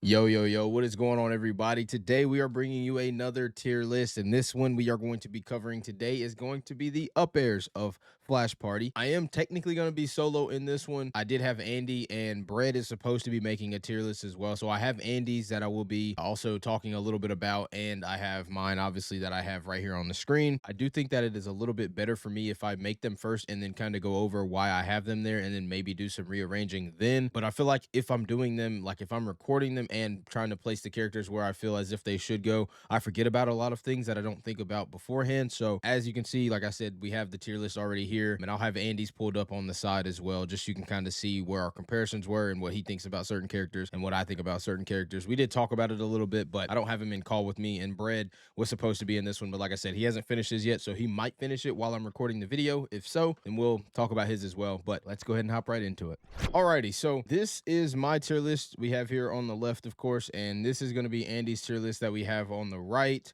Yo, what is going on, everybody? Today we are bringing you another tier list, and this one we are going to be covering today is going to be the up airs of Flash Party. I am technically going to be solo in this one. I did have Andy, and Brett is supposed to be making a tier list as well. So I have Andy's that I will be also talking a little bit about, and I have mine, obviously, that I have right here on the screen. I do think that it is a little bit better for me if I make them first and then kind of go over why I have them there and then maybe do some rearranging then. But I feel like if I'm doing them, like if I'm recording them and trying to place the characters where I feel as if they should go, I forget about a lot of things that I don't think about beforehand. So as you can see, like I said, we have the tier list already here, and I'll have Andy's pulled up on the side as well, just so you can kind of see where our comparisons were and what he thinks about certain characters and what I think about certain characters. We did talk about it a little bit, but I don't have him in call with me. And Bread was supposed to be in this one, but like I said, he hasn't finished his yet, so he might finish it while I'm recording the video. If so, then we'll talk about his as well. But let's go ahead and hop right into it. Alrighty, so this is my tier list we have here on the left, of course, and this is going to be Andy's tier list that we have on the right.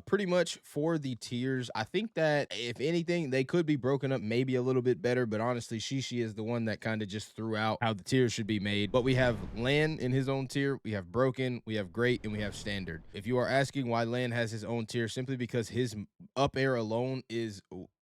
Pretty much for the tiers, I think that if anything, they could be broken up maybe a little bit better, but honestly, Shishi is the one that kind of just threw out how the tiers should be made. But we have Lan in his own tier, we have Broken, we have Great, and we have Standard. If you are asking why Lan has his own tier, simply because his up air alone is,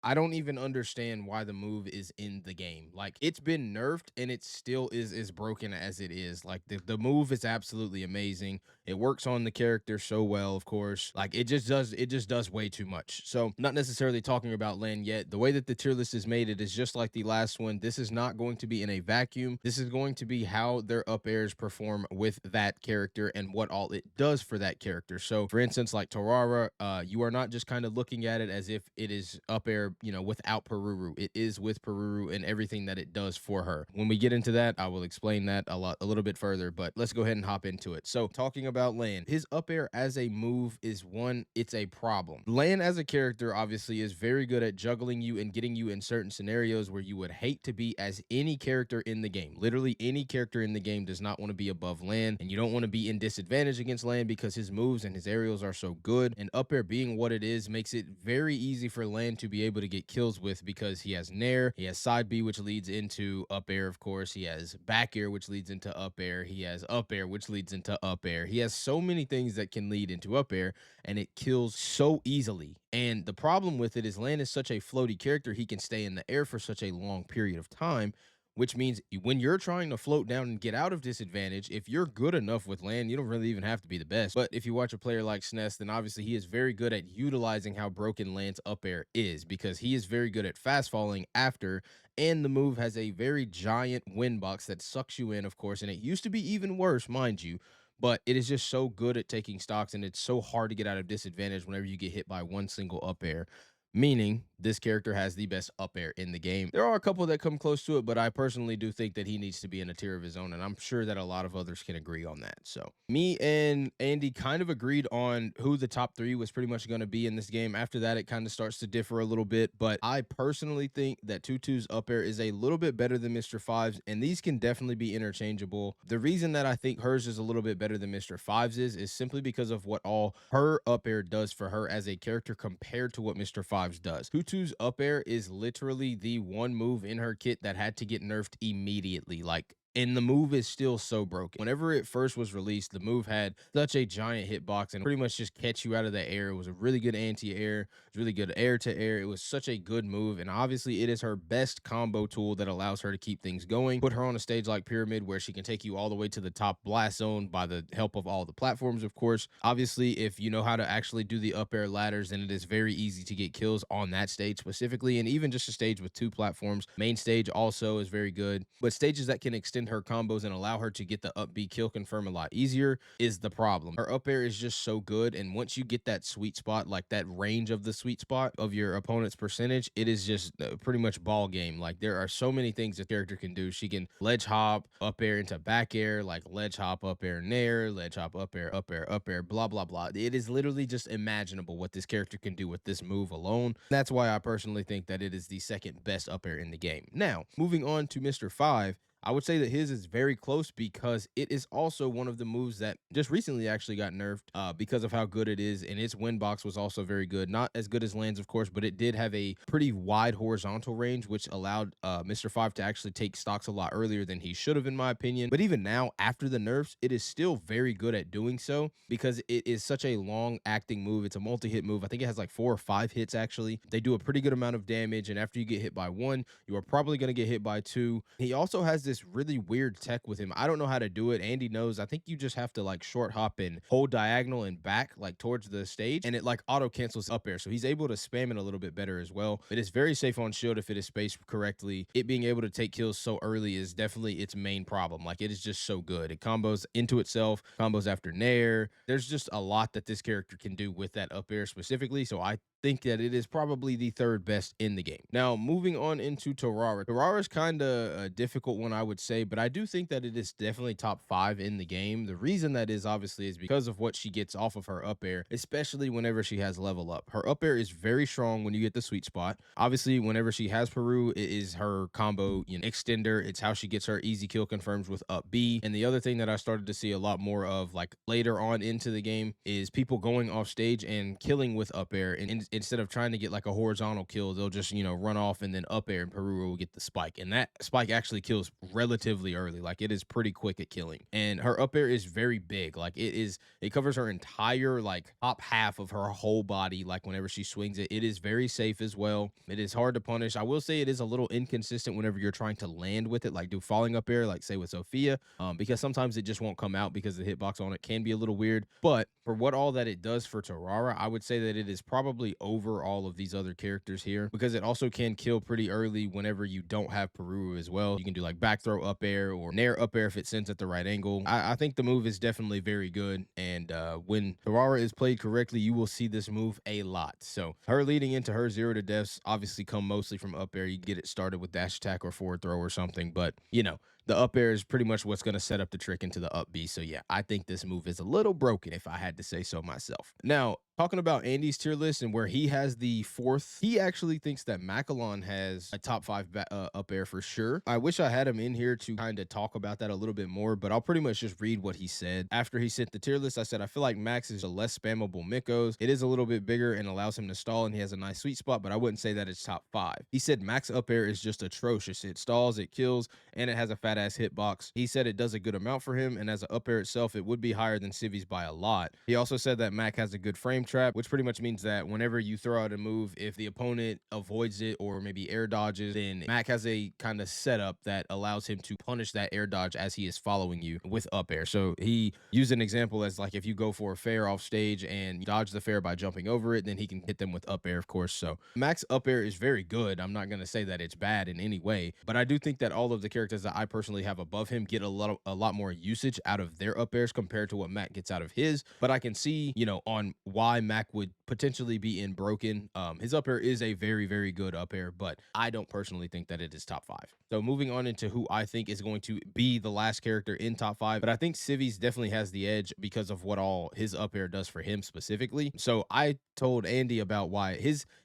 I don't even understand why the move is in the game. Like, it's been nerfed and it still is as broken as it is. Like, the move is absolutely amazing. It works on the character so well, of course. Like, it just does way too much. So, not necessarily talking about Lan yet. The way that the tier list is made, it is just like the last one. This is not going to be in a vacuum. This is going to be how their up airs perform with that character and what all it does for that character. So, for instance, like Tarara, you are not just kind of looking at it as if it is up air, without Peruru. It is with Peruru and everything that it does for her. When we get into that, I will explain that a little bit further, but let's go ahead and hop into it. So, talking about Lan, his up air as a move is one, it's a problem. Lan as a character obviously is very good at juggling you and getting you in certain scenarios where you would hate to be as any character in the game. Literally any character in the game does not want to be above Lan, and you don't want to be in disadvantage against Lan because his moves and his aerials are so good. And up air being what it is makes it very easy for Lan to be able to get kills with, because he has Nair, he has side B, which leads into up air, of course. He has back air, which leads into up air. He has up air, which leads into up air. He has so many things that can lead into up air, and it kills so easily. And the problem with it is Lan is such a floaty character, he can stay in the air for such a long period of time, which means when you're trying to float down and get out of disadvantage, if you're good enough with Lan, you don't really even have to be the best. But if you watch a player like Sness, then obviously he is very good at utilizing how broken Lan's up air is, because he is very good at fast falling after, and the move has a very giant wind box that sucks you in, of course, and it used to be even worse, mind you. But it is just so good at taking stocks, and it's so hard to get out of disadvantage whenever you get hit by one single up air, meaning this character has the best up air in the game. There are a couple that come close to it, but I personally do think that he needs to be in a tier of his own, and I'm sure that a lot of others can agree on that. So me and Andy kind of agreed on who the top three was pretty much going to be in this game. After that, it kind of starts to differ a little bit, but I personally think that Tutu's up air is a little bit better than Mr. Five's, and these can definitely be interchangeable. The reason that I think hers is a little bit better than Mr. Five's is simply because of what all her up air does for her as a character compared to what Mr. Five's does. Tutu's up air is literally the one move in her kit that had to get nerfed immediately. Like, and the move is still so broken. Whenever it first was released, the move had such a giant hitbox and pretty much just catch you out of the air. It was a really good anti-air. It was really good air to air. It was such a good move, and obviously it is her best combo tool that allows her to keep things going. Put her on a stage like Pyramid where she can take you all the way to the top blast zone by the help of all the platforms, of course. Obviously, if you know how to actually do the up air ladders, then it is very easy to get kills on that stage specifically, and even just a stage with two platforms. Main stage also is very good, but stages that can extend her combos and allow her to get the up B kill confirm a lot easier is the problem. Her up air is just so good, and once you get that sweet spot, like that range of the sweet spot of your opponent's percentage, it is just pretty much ball game. Like, there are so many things the character can do. She can ledge hop up air into back air, like ledge hop up air nair, ledge hop up air up air up air, blah blah blah. It is literally just imaginable what this character can do with this move alone. That's why I personally think that it is the second best up air in the game. Now, moving on to Mr. Five. I would say that his is very close because it is also one of the moves that just recently actually got nerfed because of how good it is. And its win box was also very good. Not as good as Lands, of course, but it did have a pretty wide horizontal range, which allowed Mr. Five to actually take stocks a lot earlier than he should have, in my opinion. But even now, after the nerfs, it is still very good at doing so because it is such a long acting move. It's a multi hit move. I think it has like 4 or 5 hits, actually. They do a pretty good amount of damage. And after you get hit by one, you are probably going to get hit by two. He also has this really weird tech with him. I don't know how to do it. Andy knows. I think you just have to like short hop and hold diagonal and back like towards the stage, and it like auto cancels up air. So he's able to spam it a little bit better as well. It is very safe on shield if it is spaced correctly. It being able to take kills so early is definitely its main problem. Like, it is just so good. It combos into itself, combos after nair. There's just a lot that this character can do with that up air specifically. So I think that it is probably the third best in the game. Now, moving on into Terrara. Terrara is kind of a difficult one, I would say, but I do think that it is definitely top 5 in the game. The reason that is obviously is because of what she gets off of her up air, especially whenever she has level up. Her up air is very strong when you get the sweet spot. Obviously, whenever she has Peru, it is her combo, extender. It's how she gets her easy kill confirms with up B. And the other thing that I started to see a lot more of like later on into the game is people going off stage and killing with up air, and instead of trying to get like a horizontal kill, they'll just, run off and then up air, and Peru will get the spike. And that spike actually kills relatively early. Like, it is pretty quick at killing. And her up air is very big. Like, it covers her entire like top half of her whole body. Like, whenever she swings it, it is very safe as well. It is hard to punish. I will say it is a little inconsistent whenever you're trying to land with it, like do falling up air, like say with Sophia, because sometimes it just won't come out because the hitbox on it can be a little weird. But for what all that it does for Terrara, I would say that it is probably over all of these other characters here, because it also can kill pretty early whenever you don't have Peru as well. You can do like back throw up air or nair up air if it sends at the right angle. I think the move is definitely very good, and when Terrara is played correctly, you will see this move a lot. So her leading into her 0 to deaths obviously come mostly from up air. You get it started with dash attack or forward throw or something, but the up air is pretty much what's going to set up the trick into the up B. So yeah, I think this move is a little broken, if I had to say so myself. Now, talking about Andy's tier list and where he has the fourth, he actually thinks that Macalon has a top 5 up air for sure. I wish I had him in here to kind of talk about that a little bit more, but I'll pretty much just read what he said. After he sent the tier list, I said, I feel like Max is a less spammable Mikos. It is a little bit bigger and allows him to stall, and he has a nice sweet spot, but I wouldn't say that it's top 5. He said Max up air is just atrocious. It stalls, it kills, and it has a fat ass hitbox. He said it does a good amount for him, and as an up air itself, it would be higher than Civi's by a lot. He also said that Mac has a good frame trap, which pretty much means that whenever you throw out a move, if the opponent avoids it or maybe air dodges, then Mac has a kind of setup that allows him to punish that air dodge as he is following you with up air. So he used an example as like if you go for a fair off stage and dodge the fair by jumping over it, then he can hit them with up air, of course. So Mac's up air is very good. I'm not going to say that it's bad in any way, but I do think that all of the characters that I personally have above him get a lot more usage out of their up airs compared to what Mac gets out of his. But I can see, on why Mac would potentially be in broken. His up air is a very, very good up air, but I don't personally think that it is top 5. So moving on into who I think is going to be the last character in top 5, but I think Civi's definitely has the edge because of what all his up air does for him specifically. So I told Andy about why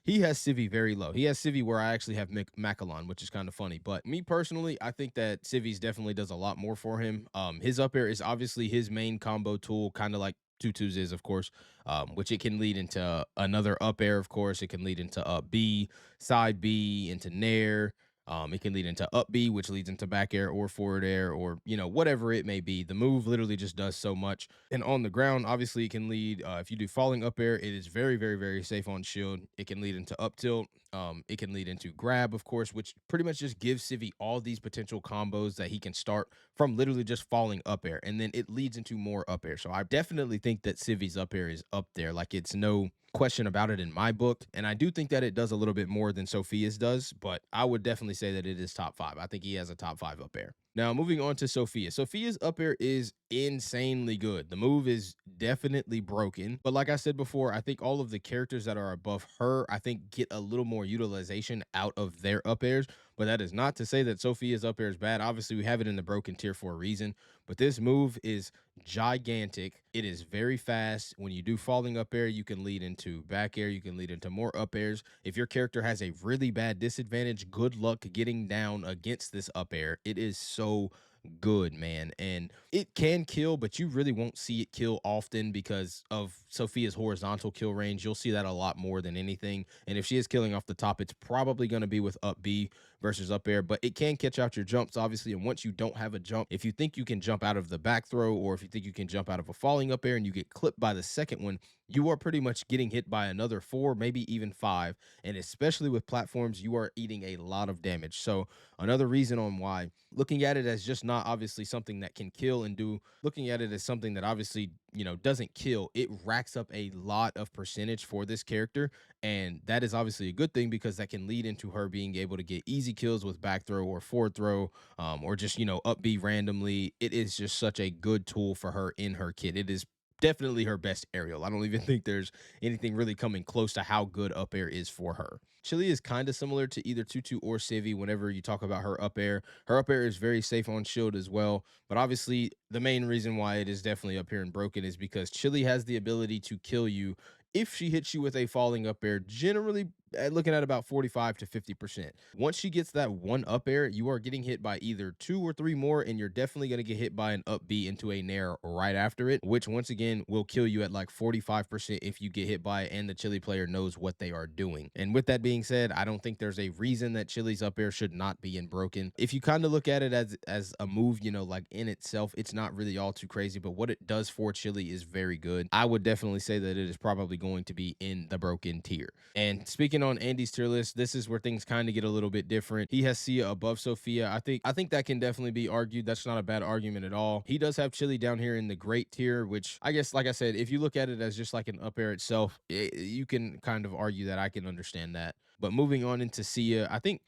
he has Civi very low. He has Civi where I actually have Macalon, which is kind of funny. But me personally, I think that Civi's definitely does a lot more for him. His up air is obviously his main combo tool, kind of like Tutu's is, of course, which it can lead into another up air, of course. It can lead into up B, side B, into nair. It can lead into up B, which leads into back air or forward air or, whatever it may be. The move literally just does so much. And on the ground, obviously, it can lead, if you do falling up air, it is very, very, very safe on shield. It can lead into up tilt. It can lead into grab, of course, which pretty much just gives Civi all these potential combos that he can start from literally just falling up air. And then it leads into more up air. So I definitely think that Civi's up air is up there. Like, it's no question about it in my book. And I do think that it does a little bit more than Sophia's does, but I would definitely say that it is top 5. I think he has a top 5 up air. Now, moving on to Sophia. Sophia's up air is insanely good. The move is definitely broken. But like I said before, I think all of the characters that are above her, I think get a little more utilization out of their up airs But that is not to say that Sophia's up air is bad. Obviously, we have it in the broken tier for a reason, but this move is gigantic. It is very fast. When you do falling up air, you can lead into back air, you can lead into more up airs. If your character has a really bad disadvantage, good luck getting down against this up air. It is so good, man. And it can kill, but you really won't see it kill often because of Sophia's horizontal kill range. You'll see that a lot more than anything. And if she is killing off the top, it's probably going to be with up B versus up air, but it can catch out your jumps, obviously. And once you don't have a jump, if you think you can jump out of the back throw, or if you think you can jump out of a falling up air and you get clipped by the second one, you are pretty much getting hit by another 4, maybe even 5. And especially with platforms, you are eating a lot of damage. So another reason on why looking at it as just not obviously something that can kill and do, looking at it as something that obviously, doesn't kill, it racks up a lot of percentage for this character. And that is obviously a good thing because that can lead into her being able to get easy kills with back throw or forward throw, or just, up B randomly. It is just such a good tool for her in her kit. It is definitely her best aerial. I don't even think there's anything really coming close to how good up air is for her. Chili is kind of similar to either Tutu or Civi whenever you talk about her up air. Her up air is very safe on shield as well. But obviously, the main reason why it is definitely up here and broken is because Chili has the ability to kill you if she hits you with a falling up air, generally looking at about 45 to 50%. Once she gets that one up air, you are getting hit by either 2 or 3 more, and you're definitely going to get hit by an up B into a nair right after it, which once again will kill you at like 45% if you get hit by it and the Chili player knows what they are doing. And with that being said, I don't think there's a reason that Chili's up air should not be in broken. If you kind of look at it as a move, like in itself, it's not really all too crazy, but what it does for Chili is very good. I would definitely say that it is probably going to be in the broken tier. And speaking on Andy's tier list, this is where things kind of get a little bit different. He has Sia above Sophia. I think that can definitely be argued. That's not a bad argument at all. He does have Chili down here in the great tier, which I guess, like I said, if you look at it as just like an up air itself, you can kind of argue that. I can understand that. But moving on into Sia, I think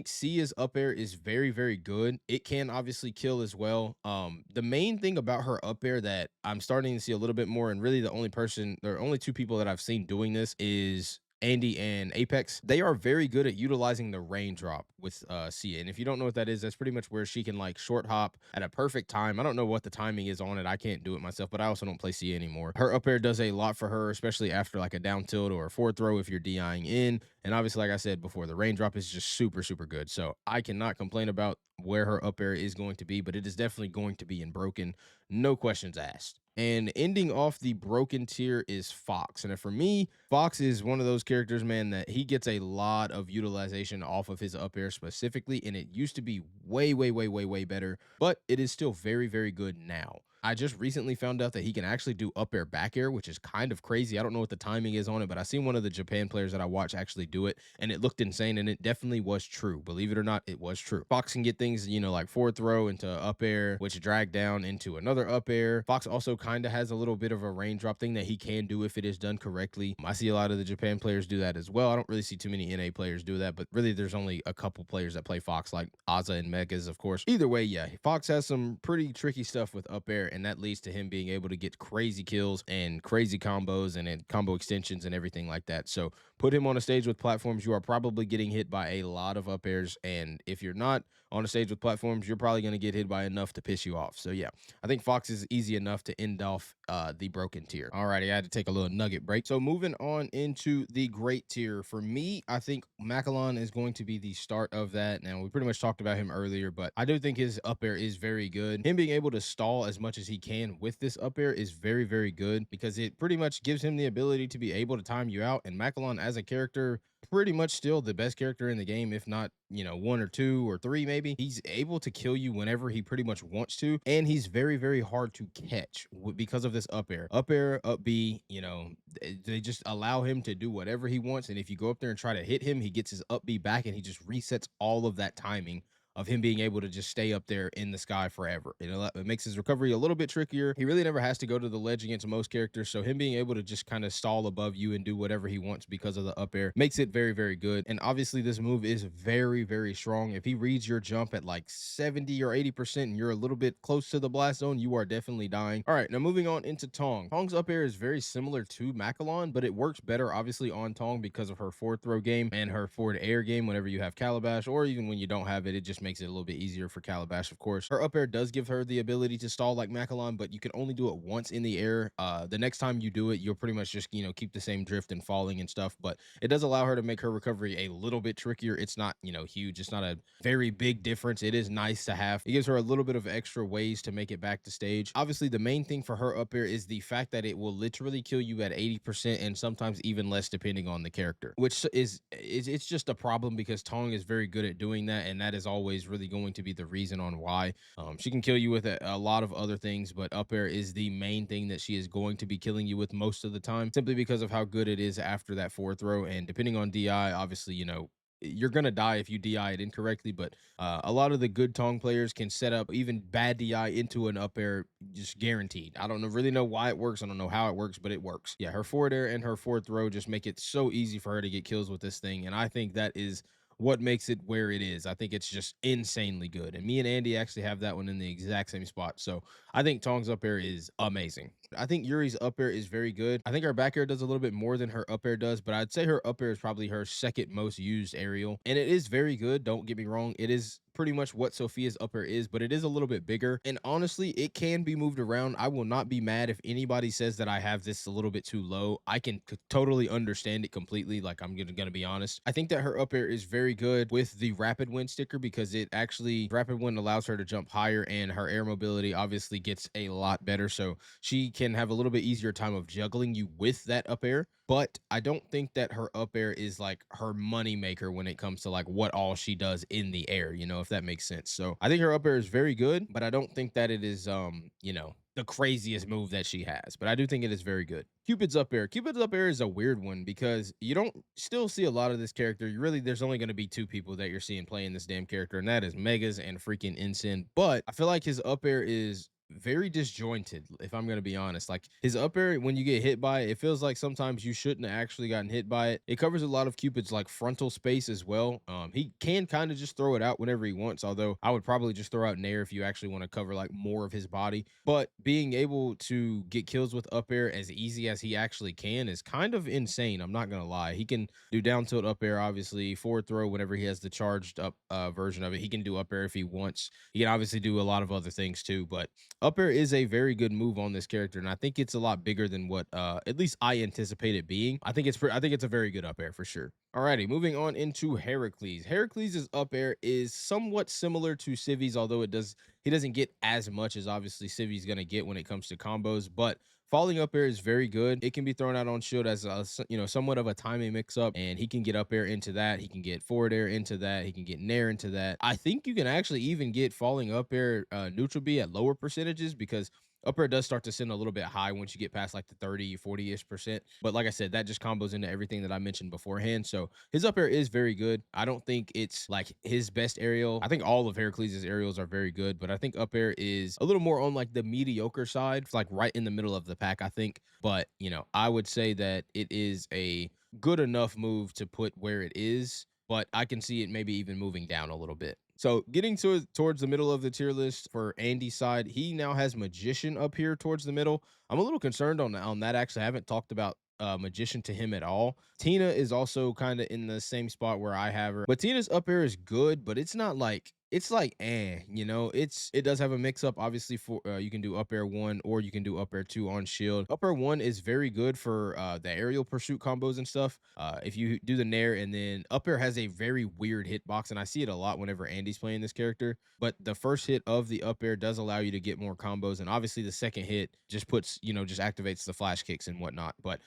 Sia's up air is very, very good. It can obviously kill as well. The main thing about her up air that I'm starting to see a little bit more, and really the only person, or only two people that I've seen doing this is Andy and Apex. They are very good at utilizing the raindrop with Sia. And if you don't know what that is, that's pretty much where she can like short hop at a perfect time. I don't know what the timing is on it. I can't do it myself, but I also don't play Sia anymore. Her up air does a lot for her, especially after like a down tilt or a forward throw if you're DIing in. And obviously, like I said before, the raindrop is just super, super good. So I cannot complain about where her up air is going to be, but it is definitely going to be in broken. No questions asked. And ending off the broken tier is Fox. And for me, Fox is one of those characters, man, that he gets a lot of utilization off of his up air specifically. And it used to be way, way, way, way, way better, but it is still very, very good now. I just recently found out that he can actually do up air back air, which is kind of crazy. I don't know what the timing is on it, but I seen one of the Japan players that I watch actually do it, and it looked insane, and it definitely was true. Believe it or not, it was true. Fox can get things, like forward throw into up air, which drag down into another up air. Fox also kind of has a little bit of a raindrop thing that he can do if it is done correctly. I see a lot of the Japan players do that as well. I don't really see too many NA players do that, but really there's only a couple players that play Fox, like Aza and Megas, of course. Either way, yeah, Fox has some pretty tricky stuff with up air, and that leads to him being able to get crazy kills and crazy combos and combo extensions and everything like that. So put him on a stage with platforms, you are probably getting hit by a lot of up airs. And if you're not on a stage with platforms, you're probably going to get hit by enough to piss you off. So yeah, I think Fox is easy enough to end off the broken tier. Alrighty, I had to take a little nugget break. So moving on into the great tier. For me, I think Macalon is going to be the start of that. Now, we pretty much talked about him earlier, but I do think his up air is very good. Him being able to stall as much as he can with this up air is very, very good because it pretty much gives him the ability to be able to time you out. And Macalon as a character, pretty much still the best character in the game, if not, 1 or 2 or 3 maybe. He's able to kill you whenever he pretty much wants to, and he's very, very hard to catch because of this up air. Up air, up B, they just allow him to do whatever he wants, and if you go up there and try to hit him, he gets his up B back, and he just resets all of that timing of him being able to just stay up there in the sky forever. It makes his recovery a little bit trickier. He really never has to go to the ledge against most characters, so him being able to just kind of stall above you and do whatever he wants because of the up air makes it very, very good. And obviously, this move is very, very strong. If he reads your jump at like 70 or 80% and you're a little bit close to the blast zone, you are definitely dying. All right, now moving on into Tong. Tong's up air is very similar to Macalon, but it works better obviously on Tong because of her forward throw game and her forward air game whenever you have Calabash, or even when you don't have it, it just makes it a little bit easier for Calabash, of course. Her up air does give her the ability to stall like Macalon, but you can only do it once in the air. The next time you do it, you'll pretty much just, keep the same drift and falling and stuff, but it does allow her to make her recovery a little bit trickier. It's not, huge. It's not a very big difference. It is nice to have. It gives her a little bit of extra ways to make it back to stage. Obviously, the main thing for her up air is the fact that it will literally kill you at 80% and sometimes even less depending on the character, which it's just a problem because Tong is very good at doing that, and that is always really going to be the reason on why. She can kill you with a lot of other things, but up air is the main thing that she is going to be killing you with most of the time, simply because of how good it is after that forward throw. And depending on DI, obviously, you're gonna die if you DI it incorrectly, but a lot of the good Tong players can set up even bad DI into an up air just guaranteed. I don't really know why it works. I don't know how it works, but it works. Yeah, her forward air and her forward throw just make it so easy for her to get kills with this thing, and I think that is what makes it where it is. I think it's just insanely good. And me and Andy actually have that one in the exact same spot. So I think Tong's up air is amazing. I think Yuri's up air is very good. I think her back air does a little bit more than her up air does, but I'd say her up air is probably her second most used aerial. And it is very good. Don't get me wrong. It is pretty much what Sophia's up air is, but it is a little bit bigger. And honestly, it can be moved around. I will not be mad if anybody says that I have this a little bit too low. I can totally understand it completely. Like, I'm gonna be honest. I think that her up air is very good with the rapid wind sticker because it actually rapid wind allows her to jump higher, and her air mobility obviously gets a lot better. So she can have a little bit easier time of juggling you with that up air. But I don't think that her up air is like her money maker when it comes to like what all she does in the air, if that makes sense. So I think her up air is very good, but I don't think that it is the craziest move that she has, but I do think it is very good. Cupid's up air. Cupid's up air is a weird one because you don't still see a lot of this character. There's only going to be two people that you're seeing playing this damn character, and that is Megas and freaking Ensign. But I feel like his up air is very disjointed, if I'm gonna be honest. Like, his up air, when you get hit by it, it feels like sometimes you shouldn't have actually gotten hit by it. It covers a lot of Cupid's like frontal space as well. He can kind of just throw it out whenever he wants, although I would probably just throw out Nair if you actually want to cover like more of his body. But being able to get kills with up air as easy as he actually can is kind of insane. I'm not gonna lie. He can do down tilt up air, obviously forward throw whenever he has the charged up version of it. He can do up air if he wants. He can obviously do a lot of other things too, but up air is a very good move on this character, and I think it's a lot bigger than what at least I anticipate it being. I think it's a very good up air for sure. Alrighty, moving on into Heracles. Heracles' up air is somewhat similar to Civi's, although he doesn't get as much as obviously Civi's gonna get when it comes to combos, but falling up air is very good. It can be thrown out on shield as somewhat of a timing mix up, and he can get up air into that. He can get forward air into that. He can get nair into that. I think you can actually even get falling up air neutral B at lower percentages because up air does start to send a little bit high once you get past like the 30, 40-ish percent. But like I said, that just combos into everything that I mentioned beforehand. So his up air is very good. I don't think it's like his best aerial. I think all of Heracles' aerials are very good, but I think up air is a little more on like the mediocre side. It's like right in the middle of the pack, I think. But, I would say that it is a good enough move to put where it is, but I can see it maybe even moving down a little bit. So getting towards the middle of the tier list for Andy's side, he now has Magician up here towards the middle. I'm a little concerned on that. Actually, I haven't talked about Magician to him at all. Tina is also kind of in the same spot where I have her, but Tina's up air is good, but it's not like it's like it does have a mix up obviously for you can do up air 1 or you can do up air 2 on shield. Up air 1 is very good for the aerial pursuit combos and stuff. If you do the nair, and then up air has a very weird hitbox, and I see it a lot whenever Andy's playing this character, but the first hit of the up air does allow you to get more combos, and obviously the second hit just puts just activates the flash kicks and whatnot. But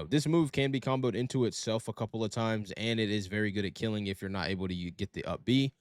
this move can be comboed into itself a couple of times, and it is very good at killing if you're not able to get the up B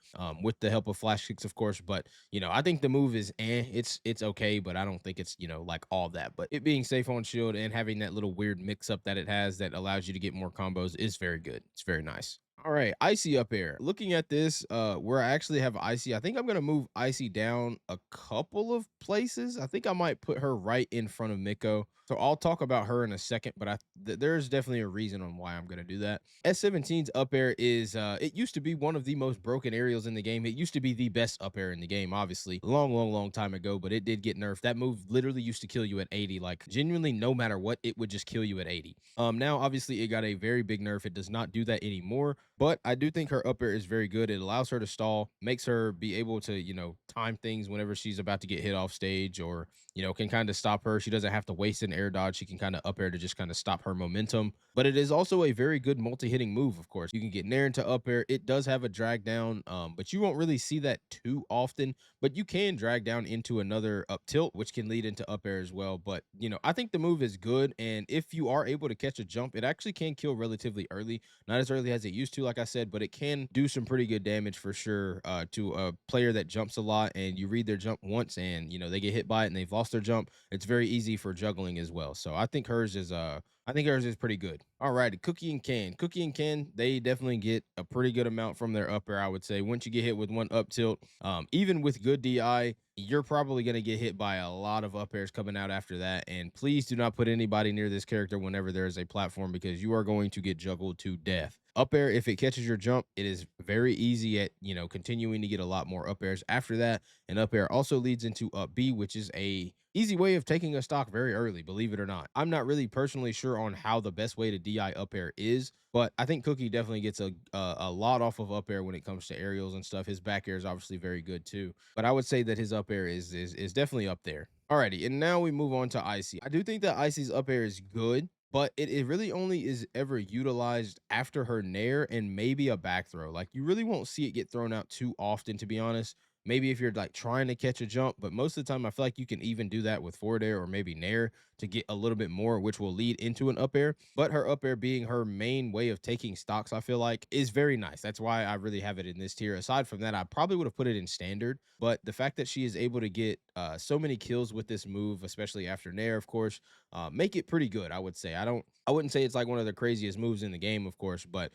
with the help of flash kicks, of course. But I think the move is it's okay, but I don't think it's like all that. But it being safe on shield and having that little weird mix up that it has that allows you to get more combos is very good. It's very nice. All right, Icy up air. Looking at this, where I actually have Icy, I think I'm gonna move Icy down a couple of places. I think I might put her right in front of Miko. So I'll talk about her in a second, but there's definitely a reason on why I'm gonna do that. S17's up air is it used to be one of the most broken aerials in the game. It used to be the best up air in the game, obviously, long time ago, but it did get nerfed. That move literally used to kill you at 80, like genuinely no matter what, it would just kill you at 80. Now obviously it got a very big nerf. It does not do that anymore. But I do think her up air is very good. It allows her to stall, makes her be able to, time things whenever she's about to get hit off stage or, can kind of stop her. She doesn't have to waste an air dodge. She can kind of up air to just kind of stop her momentum. But it is also a very good multi-hitting move, of course. You can get Nair into up air. It does have a drag down, but you won't really see that too often. But you can drag down into another up tilt, which can lead into up air as well. But, I think the move is good. And if you are able to catch a jump, it actually can kill relatively early. Not as early as it used to, like I said, but it can do some pretty good damage for sure to a player that jumps a lot and you read their jump once and they get hit by it and they've lost their jump. It's very easy for juggling as well. So I think hers is pretty good. All right, Cookie and Can. Cookie and Can, they definitely get a pretty good amount from their up air, I would say. Once you get hit with one up tilt, even with good DI, you're probably going to get hit by a lot of up airs coming out after that. And please do not put anybody near this character whenever there is a platform because you are going to get juggled to death. Up air, if it catches your jump, it is very easy at, continuing to get a lot more up airs after that. And up air also leads into up B, which is a easy way of taking a stock very early, believe it or not. I'm not really personally sure on how the best way to DI up air is, but I think Cookie definitely gets a lot off of up air when it comes to aerials and stuff. His back air is obviously very good too, but I would say that his up air is definitely up there. Alrighty, and now we move on to Icy. I do think that Icy's up air is good, but it really only is ever utilized after her nair and maybe a back throw. Like you really won't see it get thrown out too often, to be honest. Maybe if you're like trying to catch a jump, but most of the time I feel like you can even do that with forward air or maybe nair to get a little bit more, which will lead into an up air. But her up air being her main way of taking stocks, I feel like is very nice. That's why I really have it in this tier. Aside from that, I probably would have put it in standard, but the fact that she is able to get so many kills with this move, especially after nair, of course, make it pretty good. I would say. I wouldn't say it's like one of the craziest moves in the game, of course, but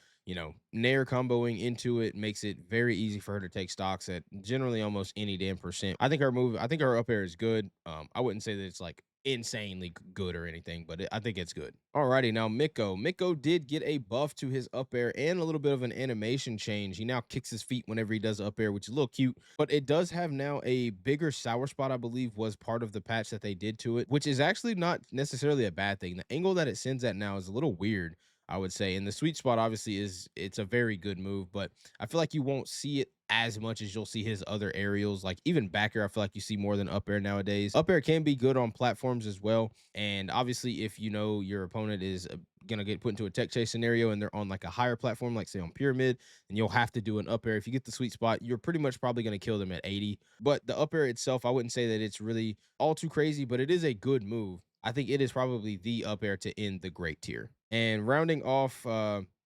Nair comboing into it makes it very easy for her to take stocks at generally almost any damn percent. I think her up air is good. I wouldn't say that it's like insanely good or anything, but I think it's good. Alrighty, now Miko. Miko did get a buff to his up air and a little bit of an animation change. He now kicks his feet whenever he does up air, which is a little cute, but it does have now a bigger sour spot, I believe, was part of the patch that they did to it, which is actually not necessarily a bad thing. The angle that it sends at now is a little weird, I would say. And the sweet spot obviously it's a very good move, but I feel like you won't see it as much as you'll see his other aerials. Like even back air, I feel like you see more than up air nowadays. Up air can be good on platforms as well. And obviously, if you know your opponent is gonna get put into a tech chase scenario and they're on like a higher platform, like say on pyramid, then you'll have to do an up air. If you get the sweet spot, you're pretty much probably gonna kill them at 80. But the up air itself, I wouldn't say that it's really all too crazy, but it is a good move. I think it is probably the up air to end the great tier. And rounding off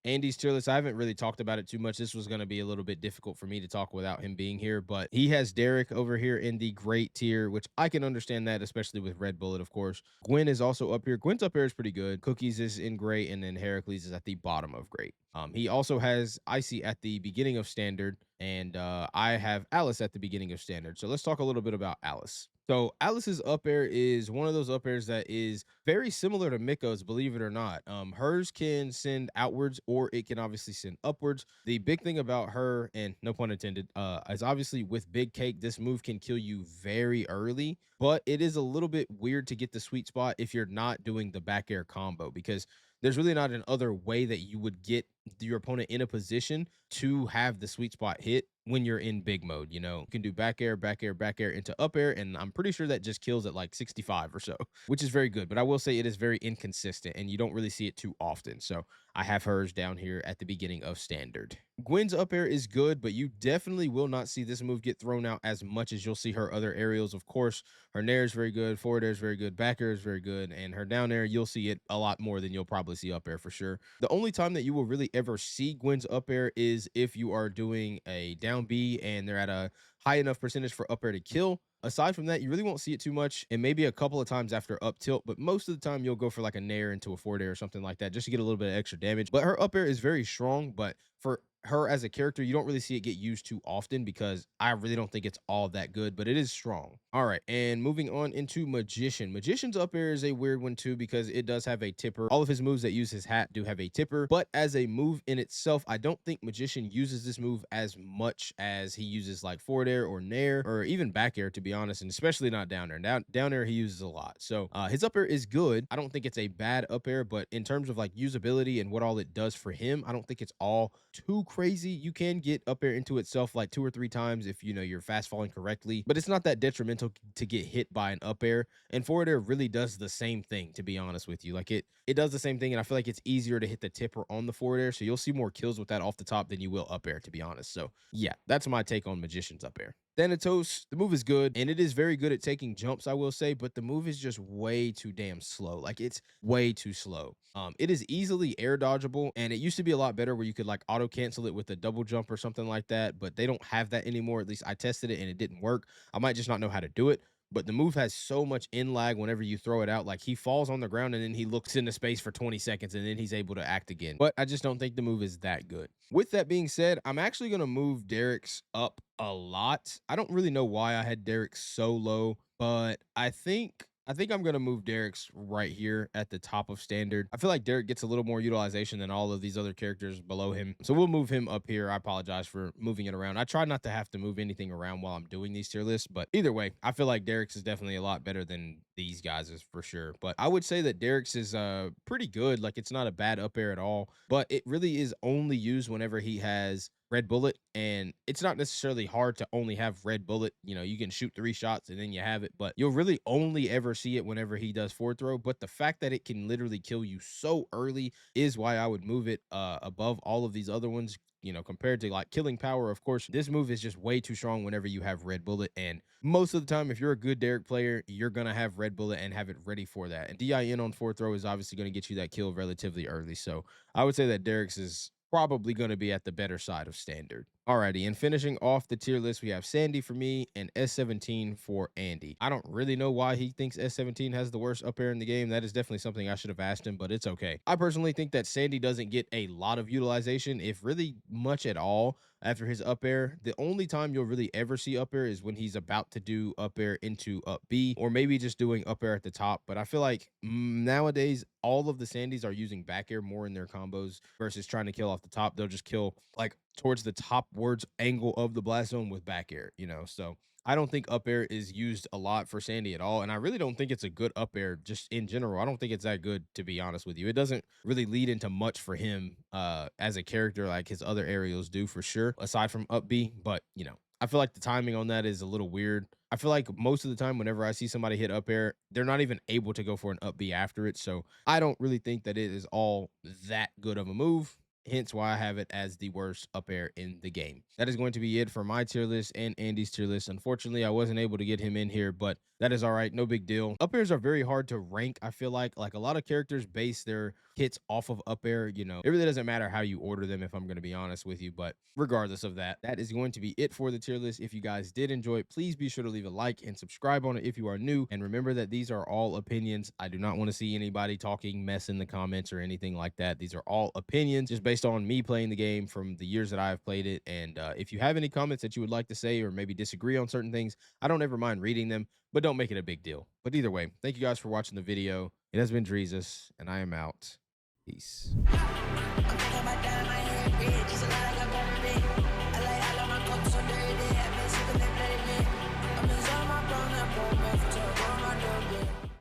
Andy's tier list, I haven't really talked about it too much. This was going to be a little bit difficult for me to talk without him being here, but he has Derek over here in the great tier, which I can understand that, especially with Red Bullet, of course. Gwen is also up here. Gwen's up here is pretty good. Cookies is in great, and then Heracles is at the bottom of great. He also has Icy at the beginning of standard, and I have Alice at the beginning of standard. So let's talk a little bit about Alice. So Alice's up air is one of those up airs that is very similar to Miko's, believe it or not. Hers can send outwards or it can obviously send upwards. The big thing about her, and no pun intended, is obviously with Big Cake, this move can kill you very early, but it is a little bit weird to get the sweet spot if you're not doing the back air combo because there's really not an other way that you would get your opponent in a position to have the sweet spot hit when you're in big mode. You can do back air, back air, back air into up air, and I'm pretty sure that just kills at like 65 or so, which is very good. But I will say it is very inconsistent, and you don't really see it too often. So I have hers down here at the beginning of standard. Gwen's up air is good, but you definitely will not see this move get thrown out as much as you'll see her other aerials. Of course, her nair is very good, forward air is very good, back air is very good, and her down air, you'll see it a lot more than you'll probably see up air for sure. The only time that you will really ever see Gwen's up air is if you are doing a down B and they're at a high enough percentage for up air to kill. Aside from that, you really won't see it too much, and maybe a couple of times after up tilt, but most of the time you'll go for like a nair into a forward air or something like that just to get a little bit of extra damage. But her up air is very strong, but for her as a character, you don't really see it get used too often because I really don't think it's all that good, but it is strong. All right, and moving on into Magician. Magician's up air is a weird one too because it does have a tipper. All of his moves that use his hat do have a tipper, but as a move in itself, I don't think Magician uses this move as much as he uses like forward air or nair or even back air, to be honest, and especially not down air. Down air he uses a lot. So his up air is good. I don't think it's a bad up air, but in terms of like usability and what all it does for him, I don't think it's all too crazy. You can get up air into itself like 2 or 3 times if you know you're fast falling correctly, but it's not that detrimental to get hit by an up air. And forward air really does the same thing, to be honest with you. Like it does the same thing, and I feel like it's easier to hit the tipper on the forward air, so you'll see more kills with that off the top than you will up air, to be honest. So yeah, that's my take on Magician's up air. Thanatos, the move is good, and it is very good at taking jumps, I will say, but the move is just way too damn slow. Like, it's way too slow. It is easily air dodgeable, and it used to be a lot better where you could, like, auto-cancel it with a double jump or something like that, but they don't have that anymore. At least I tested it, and it didn't work. I might just not know how to do it, but the move has so much in lag whenever you throw it out. Like, he falls on the ground and then he looks into space for 20 seconds and then he's able to act again. But I just don't think the move is that good. With that being said, I'm actually going to move Derek's up a lot. I don't really know why I had Derek so low, but I think I'm going to move Derek's right here at the top of standard. I feel like Derek gets a little more utilization than all of these other characters below him. So we'll move him up here. I apologize for moving it around. I try not to have to move anything around while I'm doing these tier lists, but either way, I feel like Derek's is definitely a lot better than these guys is for sure. But I would say that Derek's is pretty good. Like, it's not a bad up air at all, but it really is only used whenever he has red bullet, and it's not necessarily hard to only have red bullet. You know, you can shoot 3 shots and then you have it, but you'll really only ever see it whenever he does forward throw. But the fact that it can literally kill you so early is why I would move it above all of these other ones. You know, compared to like killing power, of course, this move is just way too strong whenever you have red bullet. And most of the time, if you're a good Derek player, you're going to have red bullet and have it ready for that. And DIN on forward throw is obviously going to get you that kill relatively early. So I would say that Derek's is probably going to be at the better side of standard. Alrighty, and finishing off the tier list, we have Sandy for me and S17 for Andy. I don't really know why he thinks S17 has the worst up air in the game. That is definitely something I should have asked him, but it's okay. I personally think that Sandy doesn't get a lot of utilization, if really much at all, after his up air. The only time you'll really ever see up air is when he's about to do up air into up B, or maybe just doing up air at the top. But I feel like nowadays, all of the Sandys are using back air more in their combos versus trying to kill off the top. They'll just kill like towards the top words angle of the blast zone with back air, you know. So I don't think up air is used a lot for Sandy at all. And I really don't think it's a good up air just in general. I don't think it's that good, to be honest with you. It doesn't really lead into much for him as a character like his other aerials do for sure, aside from up B. But, you know, I feel like the timing on that is a little weird. I feel like most of the time, whenever I see somebody hit up air, they're not even able to go for an up B after it. So I don't really think that it is all that good of a move. Hence why I have it as the worst up air in the game. That is going to be it for my tier list and Andy's tier list. Unfortunately, I wasn't able to get him in here, but that is all right. No big deal. Up airs are very hard to rank. I feel like a lot of characters base their hits off of up air. You know, it really doesn't matter how you order them, if I'm going to be honest with you. But regardless of that, that is going to be it for the tier list. If you guys did enjoy it, please be sure to leave a like and subscribe on it if you are new. And remember that these are all opinions. I do not want to see anybody talking mess in the comments or anything like that. These are all opinions just based on me playing the game from the years that I've played it. And if you have any comments that you would like to say or maybe disagree on certain things, I don't ever mind reading them, but don't make it a big deal. But either way, thank you guys for watching the video. It has been Dreezus, and I am out. Peace.